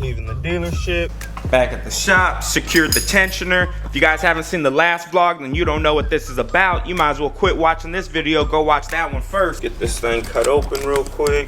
leaving the dealership. Back at the shop, secured the tensioner. If you guys haven't seen the last vlog, then you don't know what this is about. You might as well quit watching this video, go watch that one first. Get this thing cut open real quick.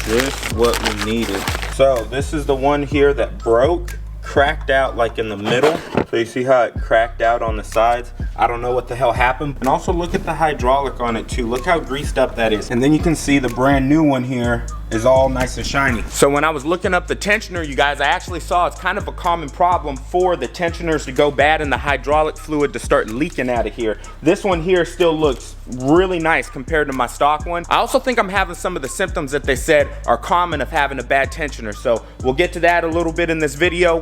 Just what we needed. So this is the one here that broke, cracked out like in the middle. So you see how it cracked out on the sides? I don't know what the hell happened. And also look at the hydraulic on it too. Look how greased up that is. And then you can see the brand new one here is all nice and shiny. So when I was looking up the tensioner, you guys, I actually saw it's kind of a common problem for the tensioners to go bad and the hydraulic fluid to start leaking out of here. This one here still looks really nice compared to my stock one. I also think I'm having some of the symptoms that they said are common of having a bad tensioner. So we'll get to that a little bit in this video.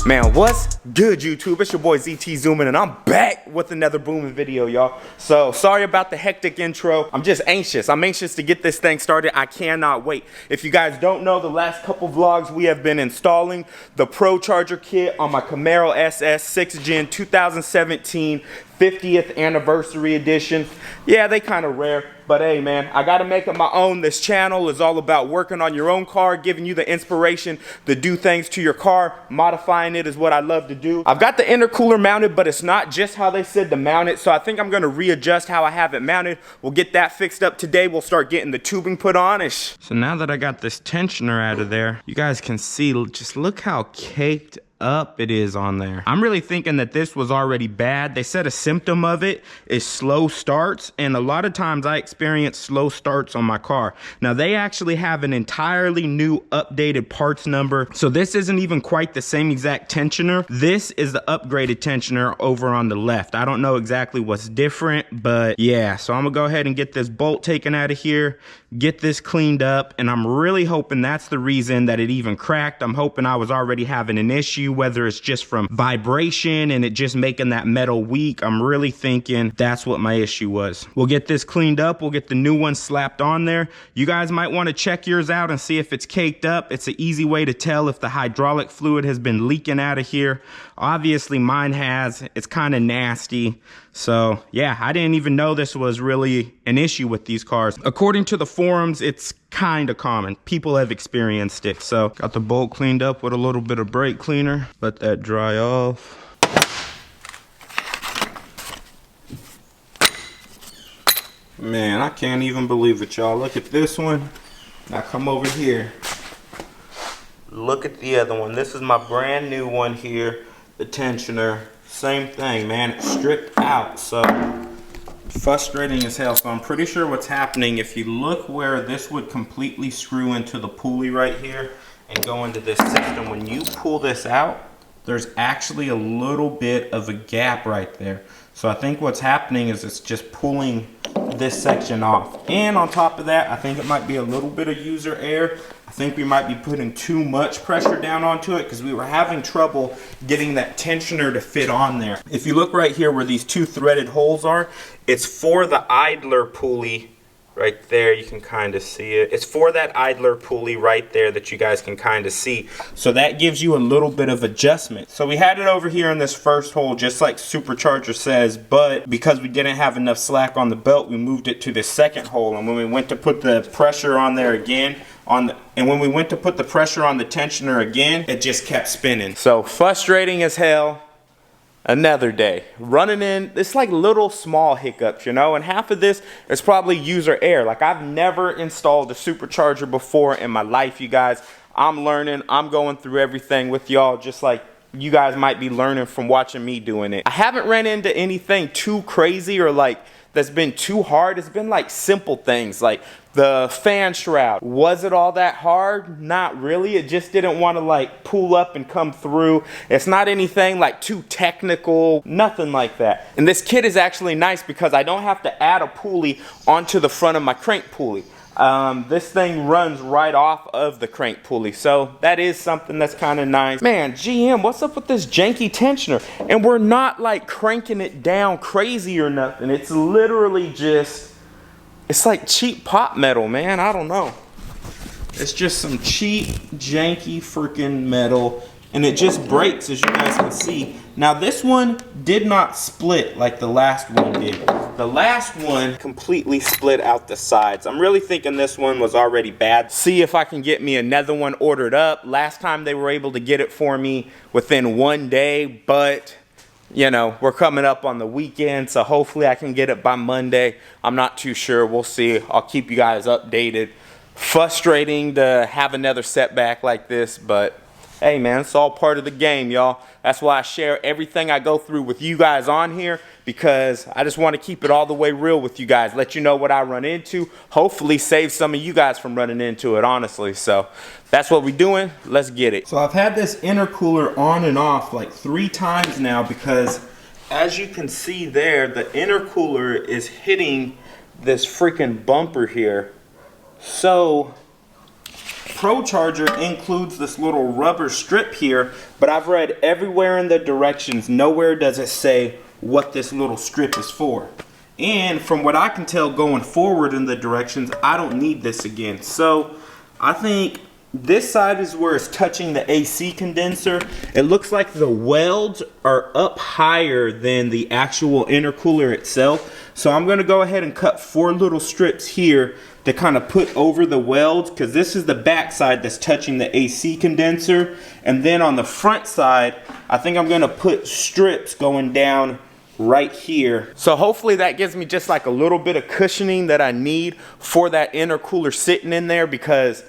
Man, what's good, YouTube? It's your boy ZT Zoomin, and I'm back with another booming video, y'all. So sorry about the hectic intro. I'm just anxious. I'm anxious to get this thing started. I cannot wait. If you guys don't know, the last couple vlogs we have been installing the ProCharger kit on my Camaro SS 6th Gen 2017 50th anniversary edition. Yeah, they kind of rare, but hey man, I gotta make it my own. This channel is all about working on your own car, giving you the inspiration to do things to your car. Modifying it is what I love to do. I've got the intercooler mounted, but it's not just how they said to mount it, so I think I'm gonna readjust how I have it mounted. We'll get that fixed up today. We'll start getting the tubing put on. So now that I got this tensioner out of there, you guys can see, just look how caked up it is on there. I'm really thinking that this was already bad. They said a symptom of it is slow starts, and a lot of times I experience slow starts on my car. Now they actually have an entirely new updated parts number, so this isn't even quite the same exact tensioner. This is the upgraded tensioner over on the left. I don't know exactly what's different, but yeah, so I'm gonna go ahead and get this bolt taken out of here, get this cleaned up, and I'm really hoping that's the reason that it even cracked. I'm hoping I was already having an issue, whether it's just from vibration and it just making that metal weak. I'm really thinking that's what my issue was. We'll get this cleaned up. We'll get the new one slapped on there. You guys might want to check yours out and see if it's caked up. It's an easy way to tell if the hydraulic fluid has been leaking out of here. Obviously mine has. It's kind of nasty. So yeah, I didn't even know this was really an issue with these cars. According to the forums, it's kind of common. People have experienced it. So got the bolt cleaned up with a little bit of brake cleaner. Let that dry off. Man, I can't even believe it, y'all. Look at this one. Now come over here. Look at the other one. This is my brand new one here. The tensioner. Same thing, man. It's stripped out. So frustrating as hell. So I'm pretty sure what's happening, if you look where this would completely screw into the pulley right here and go into this system, when you pull this out, there's actually a little bit of a gap right there. So I think what's happening is it's just pulling this section off. And on top of that, I think it might be a little bit of user error. I think we might be putting too much pressure down onto it because we were having trouble getting that tensioner to fit on there. If you look right here where these two threaded holes are, it's for the idler pulley right there. You can kind of see it. It's for that idler pulley right there that you guys can kind of see. So that gives you a little bit of adjustment. So we had it over here in this first hole, just like SuperCharger says, but because we didn't have enough slack on the belt, we moved it to the second hole. And when we went to put the pressure on there again, when we went to put the pressure on the tensioner again, it just kept spinning. So frustrating as hell. Another day running in, it's like little small hiccups, you know, and half of this is probably user error. Like, I've never installed a SuperCharger before in my life, you guys. I'm learning. I'm going through everything with y'all, just like you guys might be learning from watching me doing it. I haven't ran into anything too crazy or like that's been too hard. It's been like simple things like the fan shroud. Was it all that hard? Not really. It just didn't want to like pull up and come through. It's not anything like too technical, nothing like that. And this kit is actually nice because I don't have to add a pulley onto the front of my crank pulley. This thing runs right off of the crank pulley, so that is something that's kind of nice. Man, GM, what's up with this janky tensioner? And we're not like cranking it down crazy or nothing. It's literally just, it's like cheap pop metal, man. I don't know. It's just some cheap, janky freaking metal, and it just breaks, as you guys can see. Now this one did not split like the last one did. The last one completely split out the sides. I'm really thinking this one was already bad. See if I can get me another one ordered up. Last time they were able to get it for me within 1 day, but you know, we're coming up on the weekend, so hopefully I can get it by Monday. I'm not too sure. We'll see. I'll keep you guys updated. Frustrating to have another setback like this, but hey man, it's all part of the game, y'all. That's why I share everything I go through with you guys on here, because I just want to keep it all the way real with you guys. Let you know what I run into. Hopefully save some of you guys from running into it, honestly. So that's what we're doing. Let's get it. So I've had this intercooler on and off like 3 times now, because as you can see there, the intercooler is hitting this freaking bumper here. So ProCharger includes this little rubber strip here, but I've read everywhere in the directions, nowhere does it say what this little strip is for. And from what I can tell going forward in the directions, I don't need this again. So I think this side is where it's touching the AC condenser. It looks like the welds are up higher than the actual intercooler itself. So I'm going to go ahead and cut 4 little strips here to kind of put over the welds, because this is the back side that's touching the AC condenser. And then on the front side, I think I'm going to put strips going down right here. So hopefully that gives me just like a little bit of cushioning that I need for that intercooler sitting in there, because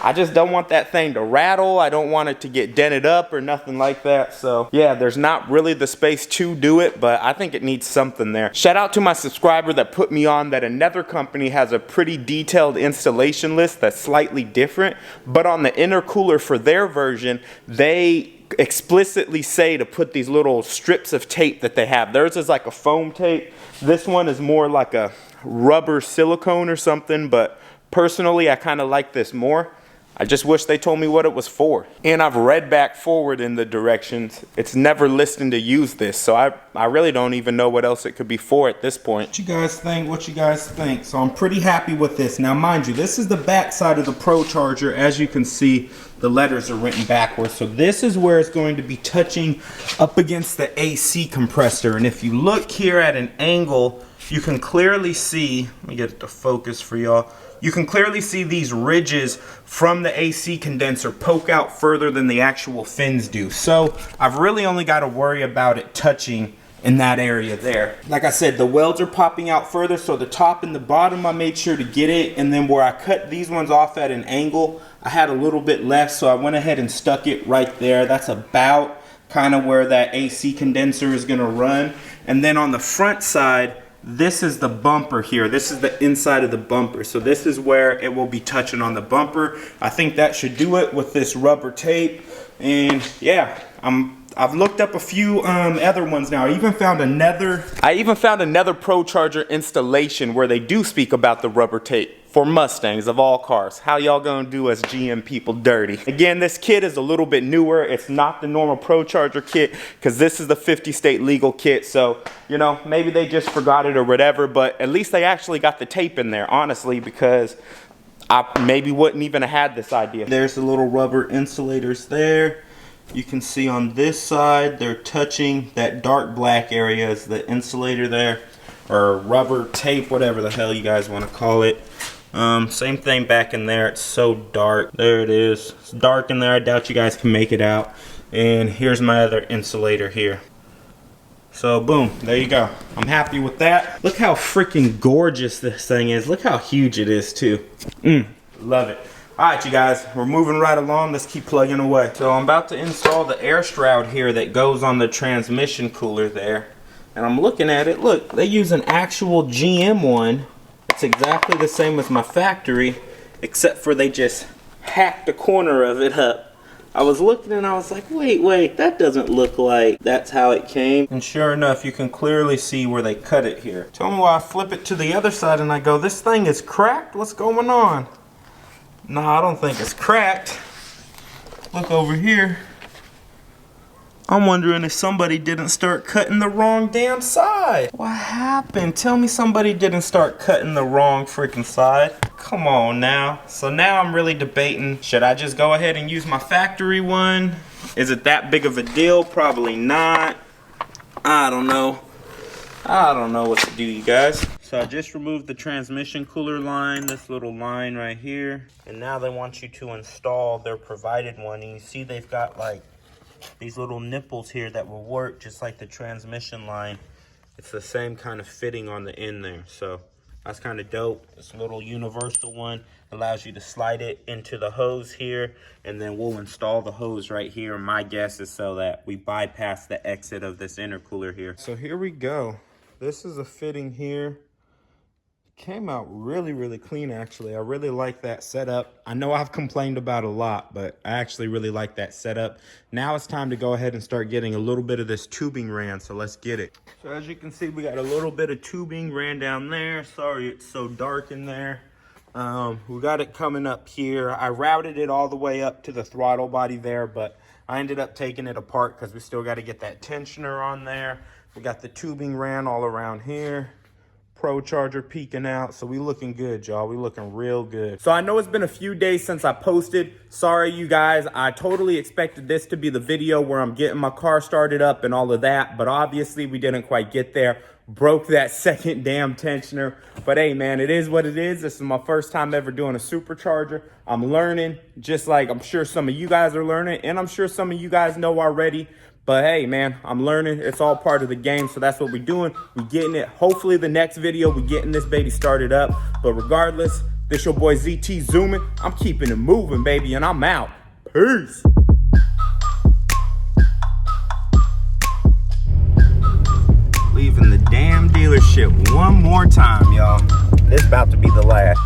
I just don't want that thing to rattle. I don't want it to get dented up or nothing like that. So yeah, there's not really the space to do it, but I think it needs something there. Shout out to my subscriber that put me on that another company has a pretty detailed installation list that's slightly different, but on the intercooler for their version, they explicitly say to put these little strips of tape that they have. Theirs is like a foam tape. This one is more like a rubber silicone or something, but personally I kind of like this more. I just wish they told me what it was for. And I've read back forward in the directions. It's never listing to use this, so I really don't even know what else it could be for at this point. What you guys think? What you guys think? So I'm pretty happy with this. Now mind you, this is the back side of the ProCharger. As you can see, the letters are written backwards. So this is where it's going to be touching up against the AC compressor. And if you look here at an angle, you can clearly see, let me get it to focus for y'all. You can clearly see these ridges from the AC condenser poke out further than the actual fins do. So I've really only got to worry about it touching in that area there. Like I said, the welds are popping out further, so the top and the bottom I made sure to get it, and then where I cut these ones off at an angle, I had a little bit left, so I went ahead and stuck it right there. That's about kind of where that AC condenser is going to run. And then on the front side, this is the bumper here. This is the inside of the bumper. So this is where it will be touching on the bumper. I think that should do it with this rubber tape. And yeah, I've looked up a few other ones now. I even found another ProCharger installation where they do speak about the rubber tape for Mustangs of all cars. How y'all gonna do us GM people dirty? Again, this kit is a little bit newer. It's not the normal ProCharger kit, because this is the 50 state legal kit. So, you know, maybe they just forgot it or whatever, but at least they actually got the tape in there, honestly, because I maybe wouldn't even have had this idea. There's the little rubber insulators there. You can see on this side, they're touching that dark black area is the insulator there, or rubber tape, whatever the hell you guys want to call it. Same thing back in there. It's so dark. There it is. It's dark in there. I doubt you guys can make it out. And here's my other insulator here. So boom, there you go. I'm happy with that. Look how freaking gorgeous this thing is. Look how huge it is too. Love it. Alright you guys, we're moving right along. Let's keep plugging away. So I'm about to install the air shroud here that goes on the transmission cooler there. And I'm looking at it. Look, they use an actual GM one. It's exactly the same as my factory, except for they just hacked the corner of it up. I was looking and I was like, wait, that doesn't look like that's how it came. And sure enough, you can clearly see where they cut it here. Tell me why I flip it to the other side and I go, this thing is cracked? What's going on? No, I don't think it's cracked. Look over here. I'm wondering if somebody didn't start cutting the wrong damn side. What happened? Tell me somebody didn't start cutting the wrong freaking side. Come on now. So now I'm really debating, should I just go ahead and use my factory one? Is it that big of a deal? Probably not. I don't know. I don't know what to do, you guys. So I just removed the transmission cooler line, this little line right here. And now they want you to install their provided one. And you see they've got like these little nipples here that will work just like the transmission line. It's the same kind of fitting on the end there. So that's kind of dope. This little universal one allows you to slide it into the hose here, and then we'll install the hose right here. My guess is so that we bypass the exit of this intercooler here. So here we go. This is a fitting here. Came out really, really clean, actually. I really like that setup. I know I've complained about a lot, but I actually really like that setup. Now it's time to go ahead and start getting a little bit of this tubing ran, so let's get it. So as you can see, we got a little bit of tubing ran down there. Sorry it's so dark in there. We got it coming up here. I routed it all the way up to the throttle body there, but I ended up taking it apart because we still got to get that tensioner on there. We got the tubing ran all around here. ProCharger peeking out, so we looking good, y'all. We looking real good. So I know it's been a few days since I posted. Sorry, you guys. I totally expected this to be the video where I'm getting my car started up and all of that, but obviously we didn't quite get there. Broke that second damn tensioner. But hey, man, it is what it is. This is my first time ever doing a SuperCharger. I'm learning, just like I'm sure some of you guys are learning, and I'm sure some of you guys know already. But hey, man, I'm learning. It's all part of the game, so that's what we're doing. We're getting it. Hopefully the next video, we're getting this baby started up. But regardless, this your boy ZT zooming. I'm keeping it moving, baby, and I'm out. Peace. Leaving the damn dealership one more time, y'all. This about to be the last.